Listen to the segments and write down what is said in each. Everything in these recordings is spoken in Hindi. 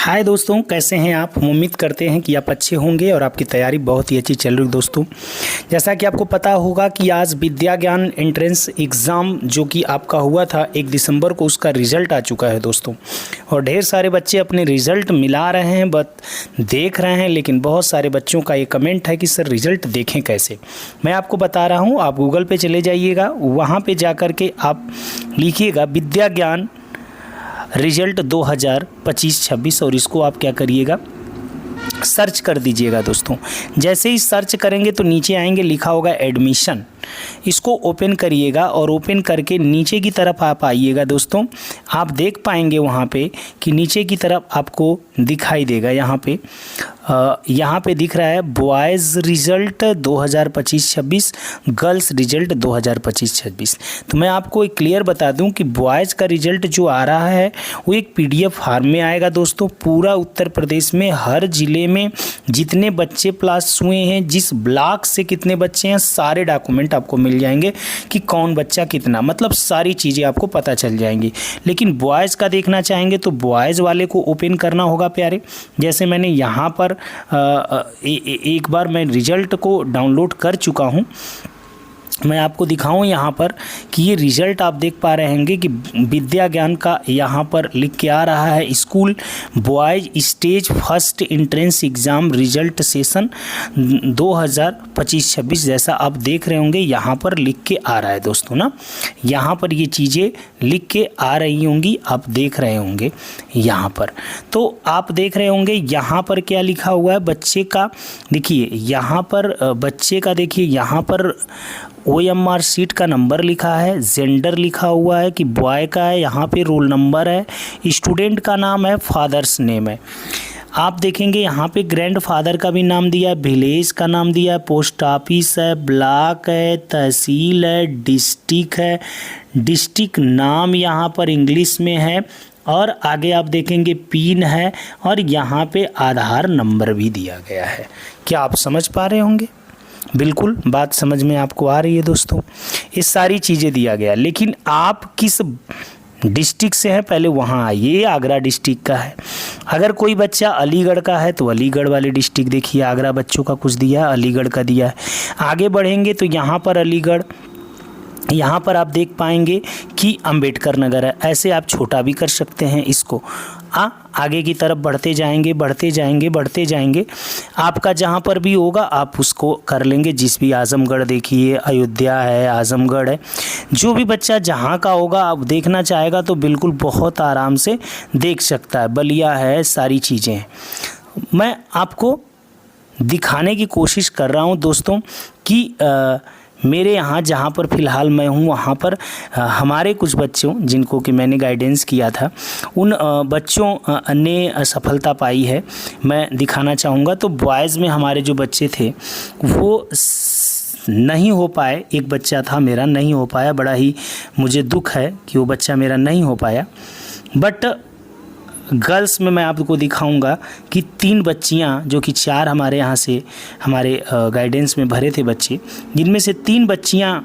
हाय दोस्तों, कैसे हैं आप। हम उम्मीद करते हैं कि आप अच्छे होंगे और आपकी तैयारी बहुत ही अच्छी चल रही है। दोस्तों, जैसा कि आपको पता होगा कि आज विद्या ज्ञान एंट्रेंस एग्ज़ाम जो कि आपका हुआ था 1 दिसंबर को, उसका रिज़ल्ट आ चुका है दोस्तों। और ढेर सारे बच्चे अपने रिज़ल्ट मिला रहे हैं, देख रहे हैं, लेकिन बहुत सारे बच्चों का ये कमेंट है कि सर रिज़ल्ट देखें कैसे। मैं आपको बता रहा हूँ, आप गूगल पे चले जाइएगा, वहाँ पे जा कर के आप लिखिएगा विद्या ज्ञान रिजल्ट 2025-26 और इसको आप क्या करिएगा, सर्च कर दीजिएगा दोस्तों। जैसे ही सर्च करेंगे तो नीचे आएंगे, लिखा होगा एडमिशन, इसको ओपन करिएगा और ओपन करके नीचे की तरफ आप आइएगा दोस्तों। आप देख पाएंगे वहाँ पे कि नीचे की तरफ आपको दिखाई देगा, यहाँ पे दिख रहा है बॉयज़ रिज़ल्ट 2025-26, गर्ल्स रिज़ल्ट 2025-26। तो मैं आपको एक क्लियर बता दूं कि बॉयज़ का रिज़ल्ट जो आ रहा है वो एक PDF फॉर्म में आएगा दोस्तों। पूरा उत्तर प्रदेश में हर ज़िले में जितने बच्चे पास हुए हैं, जिस ब्लॉक से कितने बच्चे हैं, सारे डॉक्यूमेंट आपको मिल जाएंगे कि कौन बच्चा कितना, मतलब सारी चीज़ें आपको पता चल जाएंगी। लेकिन बॉयज़ का देखना चाहेंगे तो बॉयज़ वाले को ओपन करना होगा प्यारे। जैसे मैंने यहाँ पर एक बार मैं रिज़ल्ट को डाउनलोड कर चुका हूँ, मैं आपको दिखाऊं यहाँ पर कि ये रिज़ल्ट आप देख पा रहे होंगे कि विद्या ज्ञान का यहाँ पर लिख के आ रहा है school boys stage first entrance exam result session 2025-26। जैसा आप देख रहे होंगे यहाँ पर लिख के आ रहा है दोस्तों ना, यहाँ पर ये चीज़ें लिख के आ रही होंगी, आप देख रहे होंगे यहाँ पर। तो आप देख रहे होंगे यहाँ पर क्या लिखा हुआ है बच्चे का, देखिए यहाँ पर बच्चे का, देखिए यहाँ पर OMR सीट का नंबर लिखा है, जेंडर लिखा हुआ है कि बॉय का है, यहाँ पे रोल नंबर है, स्टूडेंट का नाम है, फादर्स नेम है। आप देखेंगे यहाँ पे ग्रैंड फादर का भी नाम दिया है, विलेज का नाम दिया है, पोस्ट ऑफिस है, ब्लॉक है, तहसील है, डिस्ट्रिक्ट है, डिस्ट्रिक्ट नाम यहाँ पर इंग्लिश में है, और आगे आप देखेंगे पिन है, और यहाँ पे आधार नंबर भी दिया गया है। क्या आप समझ पा रहे होंगे? बिल्कुल बात समझ में आपको आ रही है दोस्तों। ये सारी चीज़ें दिया गया, लेकिन आप किस डिस्ट्रिक्ट से हैं पहले वहाँ आइए। ये आगरा डिस्ट्रिक्ट का है। अगर कोई बच्चा अलीगढ़ का है तो अलीगढ़ वाले डिस्ट्रिक्ट देखिए, आगरा बच्चों का कुछ दिया है, अलीगढ़ का दिया है। आगे बढ़ेंगे तो यहाँ पर अलीगढ़, यहाँ पर आप देख पाएंगे कि अंबेडकर नगर है। ऐसे आप छोटा भी कर सकते हैं इसको। आगे की तरफ बढ़ते जाएंगे, बढ़ते जाएंगे, बढ़ते जाएंगे, आपका जहाँ पर भी होगा आप उसको कर लेंगे। जिस भी आजमगढ़ देखिए, अयोध्या है, आजमगढ़ है, जो भी बच्चा जहाँ का होगा आप देखना चाहेगा तो बिल्कुल बहुत आराम से देख सकता है। बलिया है, सारी चीज़ें हैं। मैं आपको दिखाने की कोशिश कर रहा हूँ दोस्तों कि मेरे यहाँ जहाँ पर फ़िलहाल मैं हूँ वहाँ पर हमारे कुछ बच्चों जिनको कि मैंने गाइडेंस किया था, उन बच्चों ने सफलता पाई है। मैं दिखाना चाहूँगा। तो बॉयज़ में हमारे जो बच्चे थे वो नहीं हो पाए। एक बच्चा था मेरा, नहीं हो पाया। बड़ा ही मुझे दुख है कि वो बच्चा मेरा नहीं हो पाया। बट गर्ल्स में मैं आपको दिखाऊंगा कि 3 बच्चियां, जो कि 4 हमारे यहाँ से हमारे गाइडेंस में भरे थे बच्चे, जिनमें से 3 बच्चियां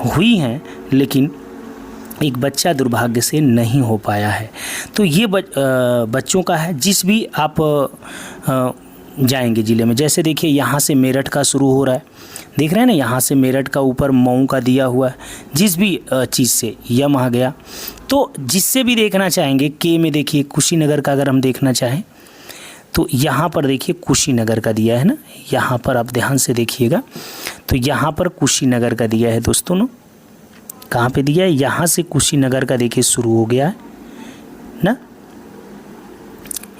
हुई हैं, लेकिन एक बच्चा दुर्भाग्य से नहीं हो पाया है। तो ये बच्चों का है। जिस भी आप जाएंगे ज़िले में, जैसे देखिए यहाँ से मेरठ का शुरू हो रहा है, देख रहे हैं ना, यहाँ से मेरठ का, ऊपर मऊ का दिया हुआ है। जिस भी चीज़ से यम आ गया, तो जिससे भी देखना चाहेंगे, के में देखिए कुशीनगर का अगर हम देखना चाहें तो यहाँ पर देखिए कुशीनगर का दिया है ना, यहाँ पर आप ध्यान से देखिएगा तो यहाँ पर कुशीनगर का दिया है दोस्तों ना। कहाँ पे दिया है? यहाँ से कुशीनगर का देखिए शुरू हो गया है ना,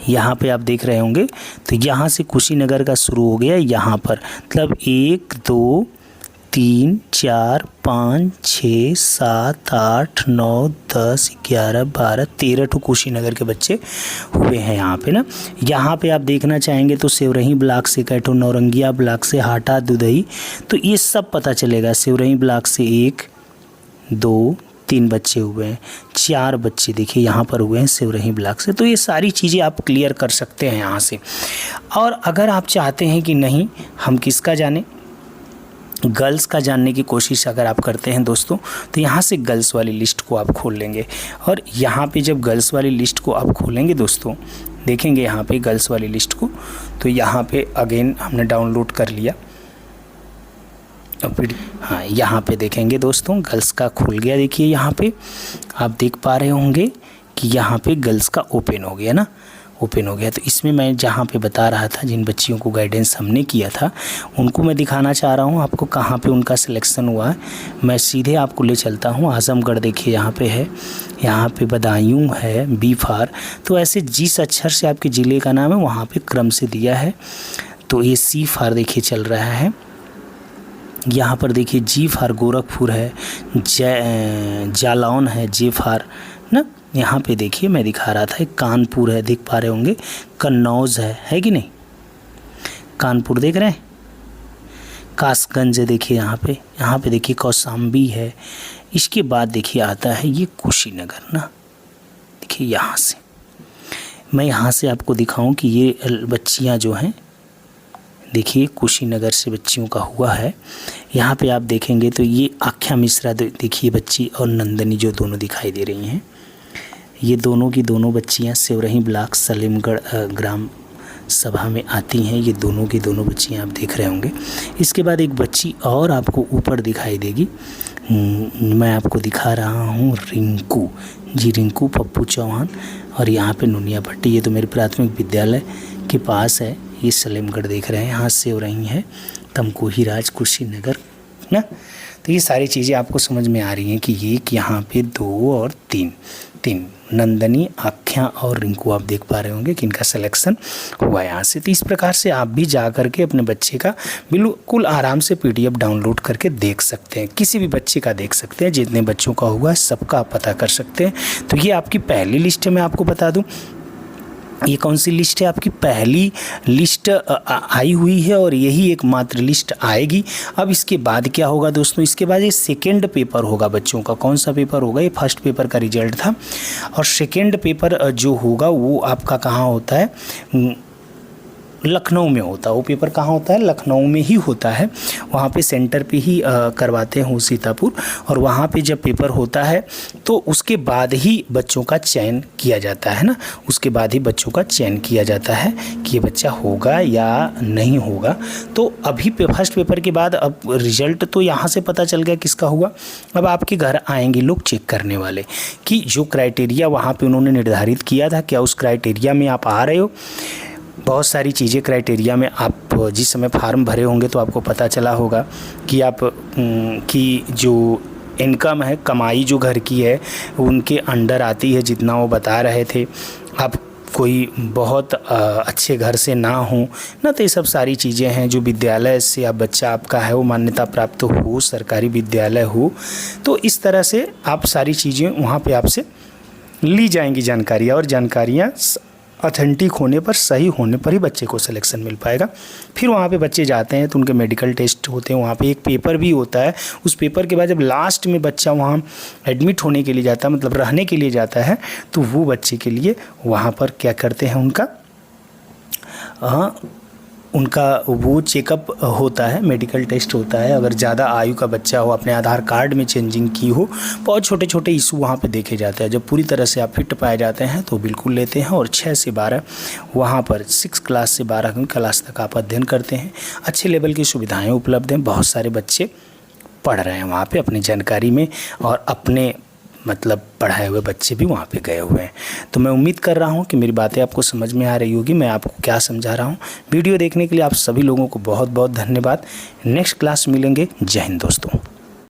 यहाँ पे आप देख रहे होंगे। तो यहाँ से कुशीनगर का शुरू हो गया यहाँ पर, मतलब 1 2 3 4 5 6 7 8 9 10 11 12 13 ठो कुशीनगर के बच्चे हुए हैं यहाँ पे ना। यहाँ पे आप देखना चाहेंगे तो सेवरही ब्लॉक से कैठो, नौरंगिया ब्लॉक से, हाटा, दुधई, तो ये सब पता चलेगा। सेवरही ब्लॉक से 1 2 3 बच्चे हुए हैं, 4 बच्चे देखिए यहाँ पर हुए हैं सेवरही ब्लॉक से। तो ये सारी चीज़ें आप क्लियर कर सकते हैं यहाँ से। और अगर आप चाहते हैं कि नहीं हम किसका जाने, गर्ल्स का जानने की कोशिश अगर आप करते हैं दोस्तों, तो यहाँ से गर्ल्स वाली लिस्ट को आप खोल लेंगे। और यहाँ पे जब गर्ल्स वाली लिस्ट को आप खोलेंगे दोस्तों, देखेंगे यहाँ पे गर्ल्स वाली लिस्ट को, तो यहाँ पे अगेन हमने डाउनलोड कर लिया और फिर हाँ यहाँ पे देखेंगे दोस्तों गर्ल्स का खुल गया। देखिए यहाँ पे आप देख पा रहे होंगे कि यहाँ पे गर्ल्स का ओपन हो गया ना, ओपन हो गया। तो इसमें मैं जहाँ पे बता रहा था जिन बच्चियों को गाइडेंस हमने किया था उनको मैं दिखाना चाह रहा हूँ आपको कहाँ पे उनका सिलेक्शन हुआ है। मैं सीधे आपको ले चलता हूँ आजमगढ़। देखिए यहाँ पे है, यहाँ पे बदायूं है, बी फार। तो ऐसे जिस अक्षर से आपके ज़िले का नाम है वहाँ पे क्रम से दिया है। तो ये सी फार देखिए चल रहा है। यहाँ पर देखिए जी फार गोरखपुर है, जालौन है, जे फार ना। यहाँ पे देखिए मैं दिखा रहा था कानपुर है, देख पा रहे होंगे, कन्नौज है कि नहीं, कानपुर देख रहे हैं, कासगंज है देखिए यहाँ पे देखिए कौशाम्बी है। इसके बाद देखिए आता है ये कुशीनगर ना। देखिए यहाँ से मैं यहाँ से आपको दिखाऊं कि ये बच्चियाँ जो हैं, देखिए कुशीनगर से बच्चियों का हुआ है। यहाँ पे आप देखेंगे तो ये आख्या मिश्रा देखिए बच्ची और नंदनी जो दोनों दिखाई दे रही हैं, ये दोनों की दोनों बच्चियाँ सेवरही ब्लॉक सलीमगढ़ ग्राम सभा में आती हैं। ये दोनों की दोनों बच्चियाँ आप देख रहे होंगे। इसके बाद एक बच्ची और आपको ऊपर दिखाई देगी, मैं आपको दिखा रहा हूँ रिंकू जी, रिंकू पप्पू चौहान। और यहाँ पे नुनिया भट्टी, ये तो मेरे प्राथमिक विद्यालय के पास है, ये सलीमगढ़ देख रहे हैं, यहाँ से हो रही हैं तमकुही राज कुशीनगर ना। तो ये सारी चीज़ें आपको समझ में आ रही हैं कि ये यहाँ पे 2 और 3 नंदनी, आख्या और रिंकू आप देख पा रहे होंगे कि इनका सिलेक्शन हुआ यहाँ से। तो इस प्रकार से आप भी जा करके अपने बच्चे का बिल्कुल आराम से PDF डाउनलोड करके देख सकते हैं, किसी भी बच्चे का देख सकते हैं, जितने बच्चों का हुआ है सबका आप पता कर सकते हैं। तो ये आपकी पहली लिस्ट है, मैं आपको बता दूं ये कौन सी लिस्ट है, आपकी पहली लिस्ट आई हुई है और यही एकमात्र लिस्ट आएगी। अब इसके बाद क्या होगा दोस्तों, इसके बाद ये सेकेंड पेपर होगा बच्चों का। कौन सा पेपर होगा, ये फर्स्ट पेपर का रिजल्ट था और सेकेंड पेपर जो होगा वो आपका कहाँ होता है, लखनऊ में होता है। वो पेपर कहाँ होता है, लखनऊ में ही होता है। वहाँ पे सेंटर पे ही करवाते हैं सीतापुर। और वहाँ पे जब पेपर होता है तो उसके बाद ही बच्चों का चयन किया जाता है ना, उसके बाद ही बच्चों का चयन किया जाता है कि ये बच्चा होगा या नहीं होगा। तो अभी फर्स्ट पेपर के बाद अब रिजल्ट तो यहाँ से पता चल गया किसका हुआ। अब आपके घर आएंगे लोग चेक करने वाले कि जो क्राइटेरिया वहाँ पर उन्होंने निर्धारित किया था, क्या उस क्राइटेरिया में आप आ रहे हो। बहुत सारी चीज़ें क्राइटेरिया में आप जिस समय फार्म भरे होंगे तो आपको पता चला होगा कि आप की जो इनकम है, कमाई जो घर की है उनके अंडर आती है, जितना वो बता रहे थे। आप कोई बहुत अच्छे घर से ना हो ना, तो ये सब सारी चीज़ें हैं जो विद्यालय से आप बच्चा आपका है वो मान्यता प्राप्त हो, सरकारी विद्यालय हो। तो इस तरह से आप सारी चीज़ें वहाँ पे आपसे ली जाएंगी जानकारियाँ, और जानकारियाँ ऑथेंटिक होने पर, सही होने पर ही बच्चे को सिलेक्शन मिल पाएगा। फिर वहाँ पे बच्चे जाते हैं तो उनके मेडिकल टेस्ट होते हैं, वहाँ पे एक पेपर भी होता है। उस पेपर के बाद जब लास्ट में बच्चा वहाँ एडमिट होने के लिए जाता है, मतलब रहने के लिए जाता है, तो वो बच्चे के लिए वहाँ पर क्या करते हैं, उनका वो चेकअप होता है, मेडिकल टेस्ट होता है। अगर ज़्यादा आयु का बच्चा हो, अपने आधार कार्ड में चेंजिंग की हो, बहुत छोटे छोटे इशू वहाँ पे देखे जाते हैं। जब पूरी तरह से आप फिट पाए जाते हैं तो बिल्कुल लेते हैं। और 6 से 12 वहाँ पर 6 क्लास से 12वीं क्लास तक आप अध्ययन करते हैं। अच्छे लेवल की सुविधाएँ उपलब्ध हैं, बहुत सारे बच्चे पढ़ रहे हैं वहाँ पर अपनी जानकारी में, और अपने मतलब पढ़ाए हुए बच्चे भी वहाँ पे गए हुए हैं। तो मैं उम्मीद कर रहा हूँ कि मेरी बातें आपको समझ में आ रही होगी, मैं आपको क्या समझा रहा हूँ। वीडियो देखने के लिए आप सभी लोगों को बहुत बहुत धन्यवाद। नेक्स्ट क्लास मिलेंगे। जय हिंद दोस्तों।